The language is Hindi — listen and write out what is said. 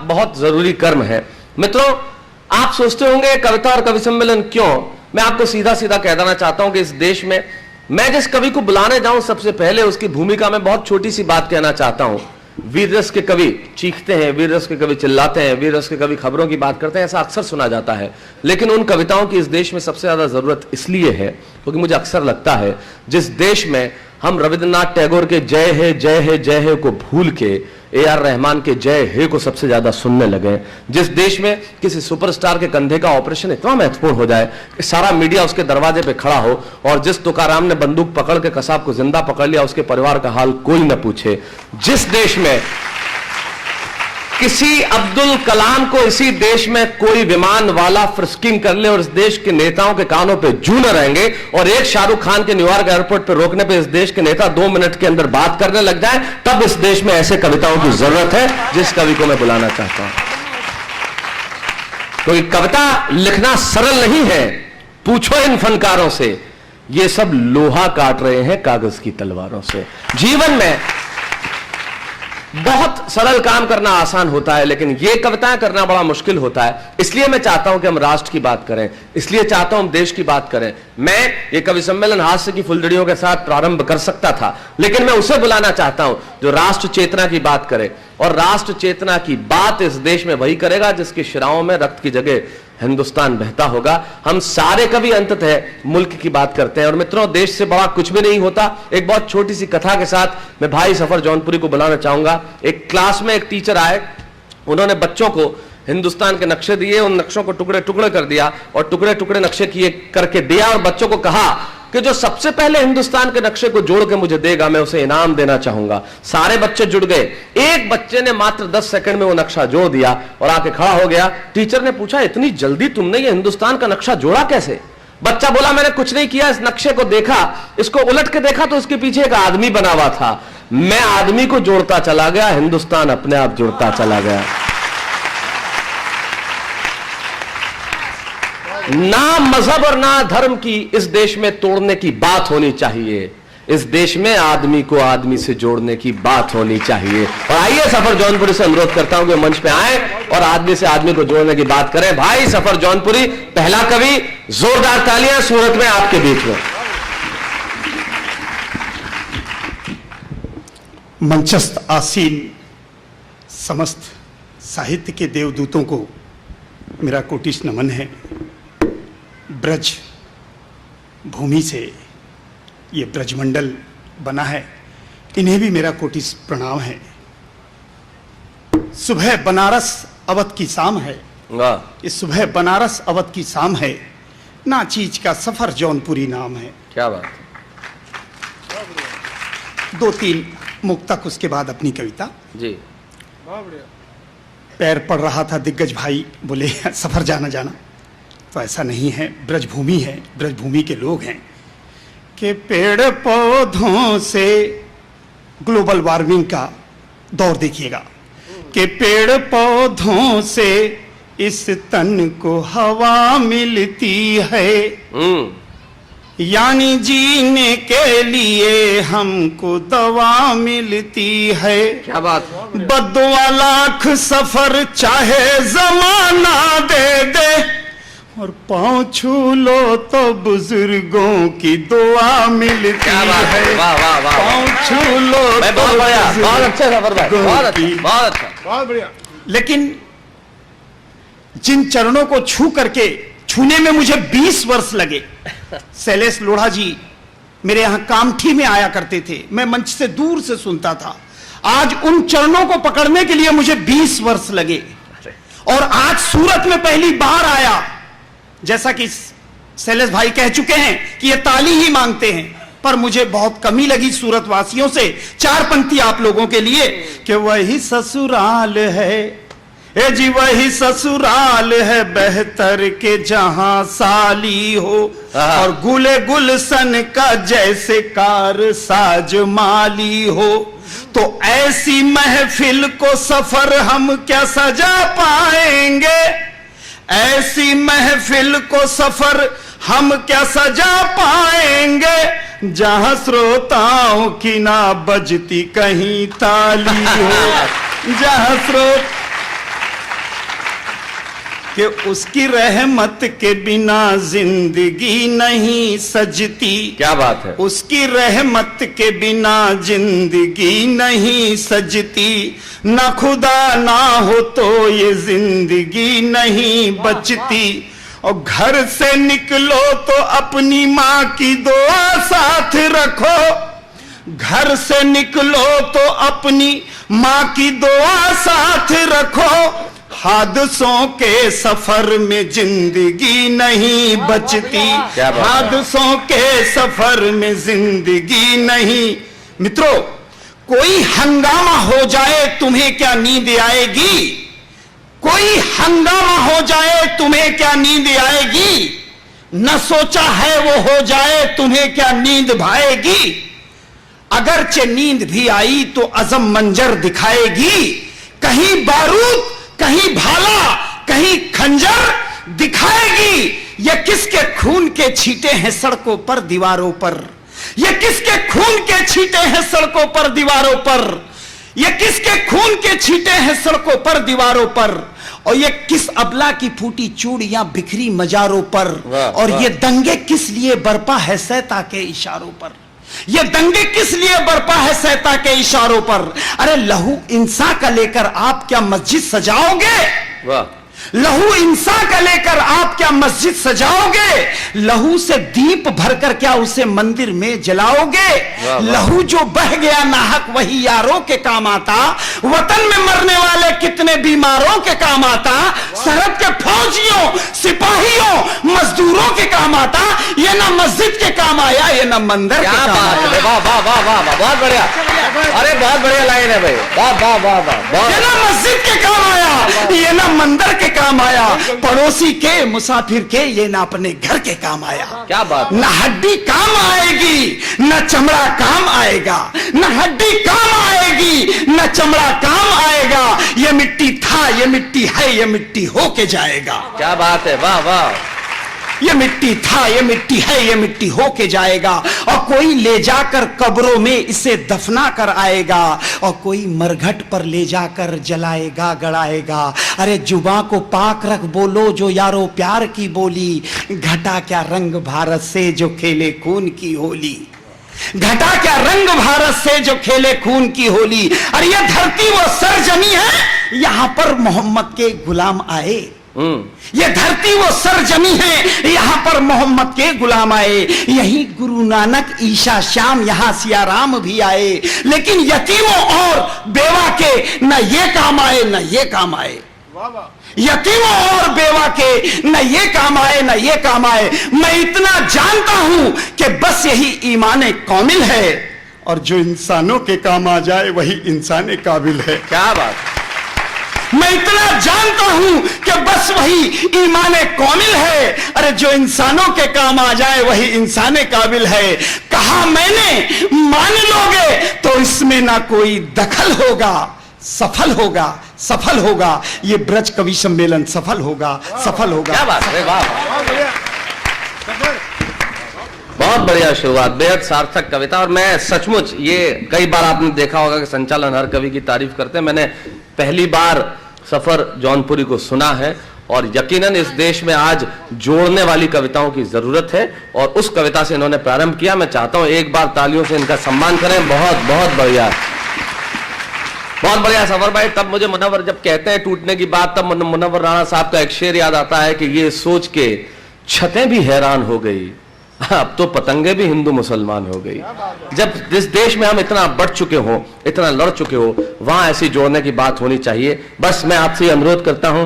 बहुत जरूरी कर्म है। मित्रों, आप सोचते होंगे कविता और कवि सम्मेलन क्यों? मैं आपको सीधा सीधा कह देना चाहता हूं कि इस देश में मैं जिस कवि को बुलाने जाऊं सबसे पहले उसकी भूमिका में बहुत छोटी सी बात कहना चाहता हूं। वीर रस के कवि चीखते हैं, वीर रस के कवि चिल्लाते हैं, वीर रस के कवि खबरों की बात करते हैं, ऐसा अक्सर सुना जाता है। लेकिन उन कविताओं की इस देश में सबसे ज्यादा जरूरत इसलिए है क्योंकि मुझे अक्सर लगता है जिस देश में हम रविंद्रनाथ टैगोर के जय है जय है जय है को भूल के AR रहमान के जय हे को सबसे ज्यादा सुनने लगे, जिस देश में किसी सुपरस्टार के कंधे का ऑपरेशन इतना महत्वपूर्ण हो जाए कि सारा मीडिया उसके दरवाजे पे खड़ा हो, और जिस तुकाराम ने बंदूक पकड़ के कसाब को जिंदा पकड़ लिया उसके परिवार का हाल कोई न पूछे, जिस देश में किसी अब्दुल कलाम को इसी देश में कोई विमान वाला फ्रिस्किंग कर ले और इस देश के नेताओं के कानों पे जू न रहेंगे, और एक शाहरुख खान के न्यूयॉर्क एयरपोर्ट पे रोकने पे इस देश के नेता 2 मिनट के अंदर बात करने लग जाए, तब इस देश में ऐसे कविताओं की जरूरत है जिस कवि को मैं बुलाना चाहता हूं। क्योंकि कविता लिखना सरल नहीं है। पूछो इन फनकारों से, ये सब लोहा काट रहे हैं कागज की तलवारों से। जीवन में बहुत सरल काम करना आसान होता है, लेकिन यह कविताएं करना बड़ा मुश्किल होता है। इसलिए मैं चाहता हूं कि हम राष्ट्र की बात करें, इसलिए चाहता हूं हम देश की बात करें। मैं ये कवि सम्मेलन हास्य की फुलझड़ियों के साथ प्रारंभ कर सकता था, लेकिन मैं उसे बुलाना चाहता हूं जो राष्ट्र चेतना की बात करे, और राष्ट्र चेतना की बात इस देश में वही करेगा जिसकी शिराओं में रक्त की जगह हिंदुस्तान बहता होगा। हम सारे कवि अंततः मुल्क की बात करते हैं, और मित्रों देश से बड़ा कुछ भी नहीं होता। एक बहुत छोटी सी कथा के साथ मैं भाई सफर जौनपुरी को बुलाना चाहूंगा। एक क्लास में एक टीचर आए, उन्होंने बच्चों को हिंदुस्तान के नक्शे दिए, उन नक्शों को टुकड़े टुकड़े कर दिया और टुकड़े टुकड़े नक्शे किए करके दिया, और बच्चों को कहा कि जो सबसे पहले हिंदुस्तान के नक्शे को जोड़ के मुझे देगा मैं उसे इनाम देना चाहूंगा। सारे बच्चे जुड़ गए। एक बच्चे ने मात्र 10 सेकंड में वो नक्शा जोड़ दिया और आके खड़ा हो गया। टीचर ने पूछा, इतनी जल्दी तुमने ये हिंदुस्तान का नक्शा जोड़ा कैसे? बच्चा बोला, मैंने कुछ नहीं किया, इस नक्शे को देखा, इसको उलट के देखा तो इसके पीछे एक आदमी बना हुआ था, मैं आदमी को जोड़ता चला गया, हिंदुस्तान अपने आप जुड़ता चला गया। ना मजहब और ना धर्म की इस देश में तोड़ने की बात होनी चाहिए, इस देश में आदमी को आदमी से जोड़ने की बात होनी चाहिए। और आइए सफर जौनपुरी से अनुरोध करता हूं कि मंच पे आए और आदमी से आदमी को जोड़ने की बात करें। भाई सफर जौनपुरी, पहला कवि, जोरदार तालियां सूरत में आपके बीच में। मंचस्थ आसीन समस्त साहित्य के देवदूतों को मेरा कोटिश नमन है। ब्रज भूमि से ये ब्रजमंडल बना है, इन्हें भी मेरा कोटिश प्रणाम है। सुबह बनारस अवध की शाम है, इस सुबह बनारस अवध की शाम है, ना चीज का सफर जौनपुरी नाम है। क्या बात। 2-3 मुक्तक उसके बाद अपनी कविता जी। पैर पड़ रहा था दिग्गज भाई, बोले सफर जाना जाना, तो ऐसा नहीं है। ब्रजभूमि है, ब्रजभूमि के लोग हैं कि पेड़ पौधों से ग्लोबल वार्मिंग का दौर देखिएगा कि पेड़ पौधों से इस तन को हवा मिलती है, यानी जीने के लिए हमको दवा मिलती है। क्या बात। बद्दुआ लाख सफर चाहे जमाना दे दे, और पाँव छू लो तो बुजुर्गों की दुआ मिलती है। वाह वाह वाह। पाँव छू लो तो बहुत अच्छा सफर भाई, बहुत अच्छा, बहुत बढ़िया। लेकिन जिन चरणों को छू करके, छूने में मुझे 20 वर्ष लगे। शैलेश लोढ़ा जी मेरे यहाँ कामठी में आया करते थे, मैं मंच से दूर से सुनता था। आज उन चरणों को पकड़ने के लिए मुझे 20 वर्ष लगे, और आज सूरत में पहली बार आया। जैसा कि शैलेश भाई कह चुके हैं कि ये ताली ही मांगते हैं, पर मुझे बहुत कमी लगी सूरत वासियों से। 4 पंक्ति आप लोगों के लिए कि वही ससुराल है, ए जी वही ससुराल है बेहतर के जहां साली हो, और गुले गुलशन का जैसे कार साज माली हो। तो ऐसी महफिल को सफर हम क्या सजा पाएंगे, ऐसी महफिल को सफर हम क्या सजा पाएंगे, जहां श्रोताओं की ना बजती कहीं ताली हो, जहां कि उसकी रहमत के बिना जिंदगी नहीं सजती। क्या बात है। उसकी रहमत के बिना जिंदगी नहीं सजती, ना खुदा ना हो तो ये जिंदगी नहीं बचती। और घर से निकलो तो अपनी माँ की दुआ साथ रखो, घर से निकलो तो अपनी माँ की दुआ साथ रखो। हादसों के सफर में जिंदगी नहीं बचती, हादसों के सफर में जिंदगी नहीं। मित्रों, कोई हंगामा हो जाए तुम्हें क्या नींद आएगी? कोई हंगामा हो जाए तुम्हें क्या नींद आएगी? न सोचा है वो हो जाए तुम्हें क्या नींद भाएगी? अगरचे नींद भी आई तो अजम मंजर दिखाएगी, कहीं बारूद कहीं भाला कहीं खंजर दिखाएगी। ये किसके खून के छींटे हैं सड़कों पर दीवारों पर, ये किसके खून के छींटे हैं सड़कों पर दीवारों पर, ये किसके खून के छींटे हैं सड़कों पर दीवारों पर। और ये किस अबला की फूटी चूड़ियां बिखरी मजारों पर। और ये दंगे किस लिए बरपा है सैता के इशारों पर, ये दंगे किस लिए बरपा है सैता के इशारों पर। अरे लहू इंसान का लेकर आप क्या मस्जिद सजाओगे? वाह। लहू इंसान का लेकर आप क्या मस्जिद सजाओगे? लहू से दीप भरकर क्या उसे मंदिर में जलाओगे? लहू जो बह गया नाहक वही यारों के काम आता, वतन में मरने वाले कितने बीमारों के काम आता, सरहद के फौजियों सिपाहियों मजदूरों के काम आता। ये ना मस्जिद के काम आया, ये ना मंदिर के काम आया। वाह वाह वाह वाह, बहुत बढ़िया। अरे बहुत बढ़िया लाइन है भाई, वाह वाह वाह वाह। ये ना मस्जिद के काम आया, ये ना मंदिर के काम आया, पड़ोसी के मुसाफिर के ये ना अपने घर के काम आया। क्या बात। न हड्डी काम आएगी न चमड़ा काम आएगा, न हड्डी काम आएगी न चमड़ा काम आएगा। ये मिट्टी था, ये मिट्टी है, ये मिट्टी होके जाएगा। क्या बात है, वाह वाह। ये मिट्टी था, ये मिट्टी है, ये मिट्टी होके जाएगा। और कोई ले जाकर कब्रों में इसे दफना कर आएगा, और कोई मरघट पर ले जाकर जलाएगा गड़ाएगा। अरे जुबां को पाक रख बोलो जो यारो प्यार की बोली, घटा क्या रंग भारत से जो खेले खून की होली, घटा क्या रंग भारत से जो खेले खून की होली। अरे ये धरती वो सरजमी है यहां पर मोहम्मद के गुलाम आए, ये धरती वो सरजमी है यहां पर मोहम्मद के गुलाम आए। यही गुरु नानक ईशा श्याम यहां सिया राम भी आए। लेकिन यतीमों और बेवा के न ये काम आए न ये काम आए, यतीमों और बेवा के न ये काम आए न ये काम आए। मैं इतना जानता हूं कि बस यही ईमान कामिल है, और जो इंसानों के काम आ जाए वही इंसान काबिल है। क्या बात। मैं इतना जानता हूं कि बस वही ईमान कामिल है। अरे जो इंसानों के काम आ जाए वही इंसान काबिल है। कहा मैंने मान लोगे तो इसमें ना कोई दखल होगा, सफल होगा, सफल होगा। ये ब्रज कवि सम्मेलन सफल होगा, सफल होगा। क्या बात है, वाह। बहुत बढ़िया शुरुआत, बेहद सार्थक कविता। और मैं सचमुच, ये कई बार आपने देखा होगा कि संचालन हर कवि की तारीफ करते हैं। मैंने पहली बार सफर जौनपुरी को सुना है, और यकीनन इस देश में आज जोड़ने वाली कविताओं की जरूरत है, और उस कविता से इन्होंने प्रारंभ किया। मैं चाहता हूं एक बार तालियों से इनका सम्मान करें। बहुत बहुत बढ़िया, बहुत बढ़िया सफर भाई। तब मुझे मुनव्वर जब कहते हैं टूटने की बात, तब मुनव्वर राणा साहब का एक शेर याद आता है कि ये सोच के छतें भी हैरान हो गई, अब तो पतंगे भी हिंदू मुसलमान हो गई। जब जिस देश में हम इतना बढ़ चुके हो, इतना लड़ चुके हो, वहां ऐसी जोड़ने की बात होनी चाहिए। बस मैं आपसे अनुरोध करता हूं